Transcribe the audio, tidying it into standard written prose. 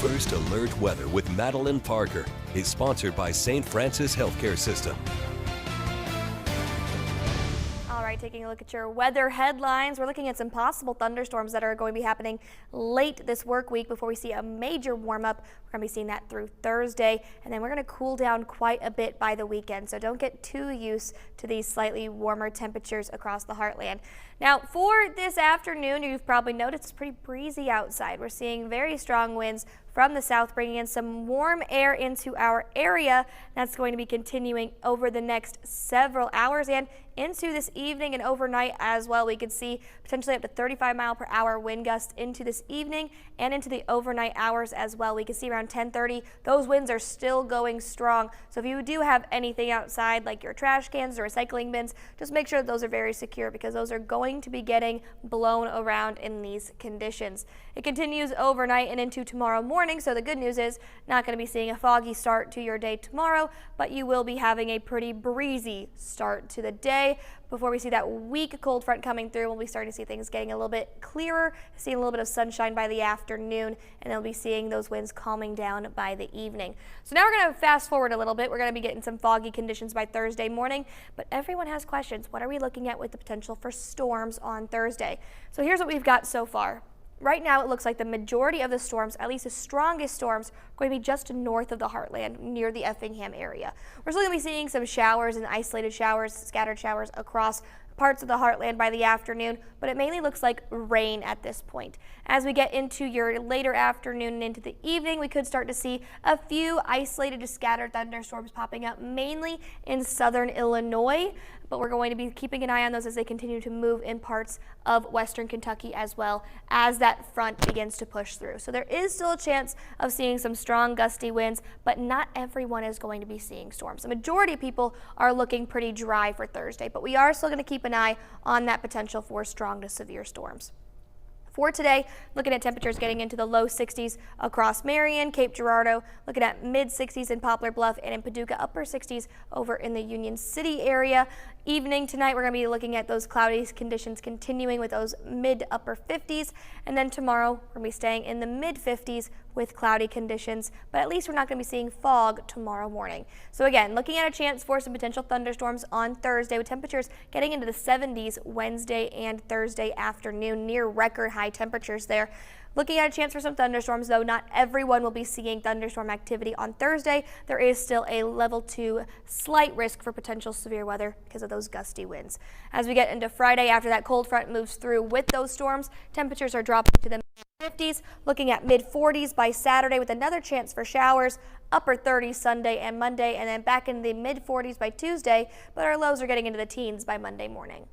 First Alert Weather with Madeline Parker is sponsored by St. Francis Healthcare System. All right, taking a look at your weather headlines. We're looking at some possible thunderstorms that are going to be happening late this work week before we see a major warm up. We're going to be seeing that through Thursday, and then we're going to cool down quite a bit by the weekend. So don't get too used to these slightly warmer temperatures across the heartland. Now, for this afternoon, you've probably noticed it's pretty breezy outside. We're seeing very strong winds from the south, bringing in some warm air into our area. That's going to be continuing over the next several hours and into this evening and overnight as well. We could see potentially up to 35-mile-per-hour wind gusts into this evening and into the overnight hours as well. We can see around 10:30, those winds are still going strong. So if you do have anything outside, like your trash cans or recycling bins, just make sure that those are very secure because those are going to be getting blown around in these conditions. It continues overnight and into tomorrow morning. So the good news is not going to be seeing a foggy start to your day tomorrow, but you will be having a pretty breezy start to the day. Before we see that weak cold front coming through, we'll be starting to see things getting a little bit clearer, seeing a little bit of sunshine by the afternoon, and they'll be seeing those winds calming down by the evening. So now we're going to fast forward a little bit. We're going to be getting some foggy conditions by Thursday morning, but everyone has questions. What are we looking at with the potential for storms on Thursday? So here's what we've got so far. Right now, it looks like the majority of the storms, at least the strongest storms, are going to be just north of the heartland, near the Effingham area. We're still going to be seeing some showers and isolated showers, scattered showers across parts of the heartland by the afternoon, but it mainly looks like rain at this point. As we get into your later afternoon and into the evening, we could start to see a few isolated to scattered thunderstorms popping up, mainly in southern Illinois, but we're going to be keeping an eye on those as they continue to move in parts of western Kentucky as well as that front begins to push through. So there is still a chance of seeing some strong gusty winds, but not everyone is going to be seeing storms. The majority of people are looking pretty dry for Thursday, but we are still going to keep an eye on that potential for strong to severe storms. For today, looking at temperatures getting into the low 60s across Marion, Cape Girardeau, looking at mid 60s in Poplar Bluff and in Paducah, upper 60s over in the Union City area. Evening tonight, we're going to be looking at those cloudy conditions continuing with those mid to upper 50s. And then tomorrow, we're going to be staying in the mid 50s with cloudy conditions, but at least we're not going to be seeing fog tomorrow morning. So again, looking at a chance for some potential thunderstorms on Thursday with temperatures getting into the 70s Wednesday and Thursday afternoon, near record high temperatures there. Looking at a chance for some thunderstorms, though not everyone will be seeing thunderstorm activity on Thursday. There is still a level 2 slight risk for potential severe weather because of those gusty winds. As we get into Friday, after that cold front moves through with those storms, temperatures are dropping to the 50s, looking at mid 40s by Saturday with another chance for showers, upper 30s Sunday and Monday, and then back in the mid 40s by Tuesday, but our lows are getting into the teens by Monday morning.